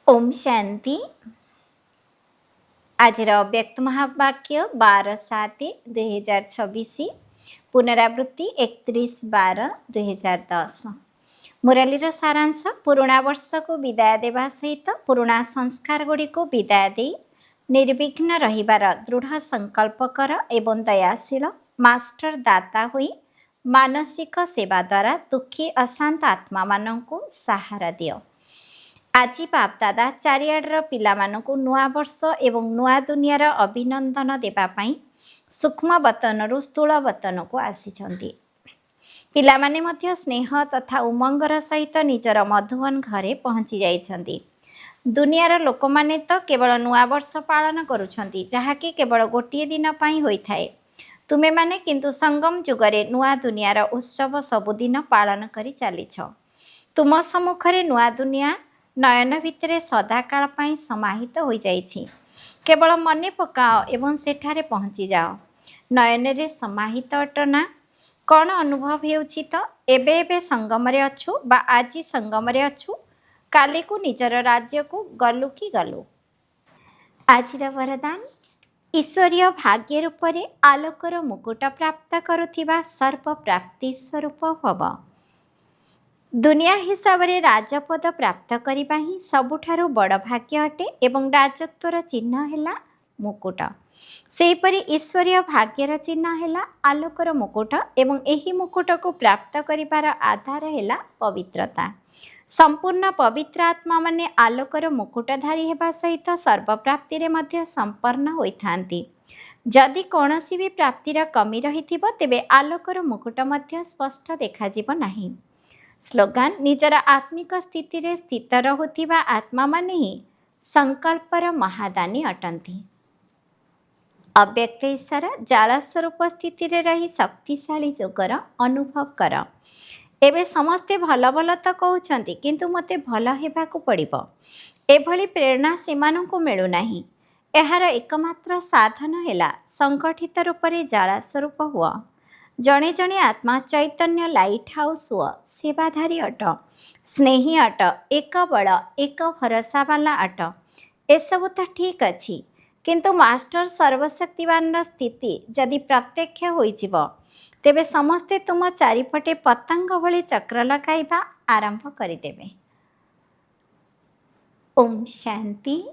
ओम शांति। आज व्यक्त महावाक्य 12/7/2026 पुनरावृत्ति 31/12/2010। मुरलीर सारांश पुराणा वर्ष को विदाय देवा सहित पुराणा संस्कार गुड़ी को विदाय दे निर्विघ्न रहिबार दृढ़ संकल्प कर एवं दयाशील मास्टर दाता हुई मानसिक सेवा द्वारा दुखी अशांत आत्मा मानंकु सहारा दियो। आज बापदादा चारिआडर पिलामानंकु नुआ वर्ष एवं नुआ दुनियार अभिनंदन देवाई सूक्ष्म वतनरू स्थूल वतन को आसीचंती। पिलामाने मध्य स्नेह तथा उमंगर सहित निजर मधुबन घरे पहुँची जाइछंती। दुनियार लोक माने तो केवल नुआ वर्ष पालन करुछंती, जहाँकि केवल गोटे दिन पाई होइथाए। तुमे माने किंतु संगम जुगरे नुआ दुनियार उत्सव सबुदिन पालन करी चलीछ। तुम सम्मुखरे नुआ दुनिया नयन भितर सदाकाल पाई समाहित हो जाइछि। केवल मने पकाओ एवं सेठारे पहुँची जाओ। नयन रे समाहित अटना कौन अनुभव हेउछि तो एबे एबे संगम रे अछु बा आजी संगम रे अछु, काली को निजर राज्य को गलु कि गलु। आजिर वरदान ईश्वरीय भाग्य रूप रे आलोकर मुकुट प्राप्त करुथिबा सर्प प्राप्ति स्वरूप भव। दुनिया हिसाब रे राजपद प्राप्त करिबा ही सबुठारु बड़ भाग्य अटे एवं राजत्वर चिन्ह हेला मुकुट। सेहीपरि ईश्वरीय भाग्यर चिन्ह हेला आलोकर मुकुट एवं एही मुकुट को प्राप्त करिबार आधार हेला पवित्रता। संपूर्ण पवित्र आत्मा माने आलोकर मुकुटधारी हेबा सहित सर्वप्राप्ति रे मध्य संपन्न होइथांती। जदि कौनसी भी प्राप्तिर कमी रहिथिबो तेबे आलोकर मुकुट मध्य स्पष्ट देखाजिबो नाही। स्लोगान निजर आत्मिक स्थिति रे स्थित रहुथिबा आत्मा माने ही संकल्पर महादानी अटंती। अव्यक्त ईश्वर जाल स्वरूप स्थिति रे रही शक्तिशाली जोगर अनुभव कर। एबे समस्ते भल भल तो कहउछंती, किंतु मते भल हेबाकु पड़िबो, एभली प्रेरणा सेमानंकु मिलु नाही। एहार एकमात्र साधन हेला संगठित रूप रे जाल स्वरूप हुआ। जणे जणे आत्मा चैतन्य लाइट हाउस हुआ, सेवाधारी अट, स्नेही अट, एक बड़ एक भरोसा वाला अट। एसबु तो ठीक अच्छी, किंतु मास्टर सर्वशक्तिवान स्थिति जदि प्रत्यक्ष होइजिब तेबे समस्ते तुम चारिपटे पतंग भली चक्र लगाइबा आरंभ करिदेबे। ओम शांति।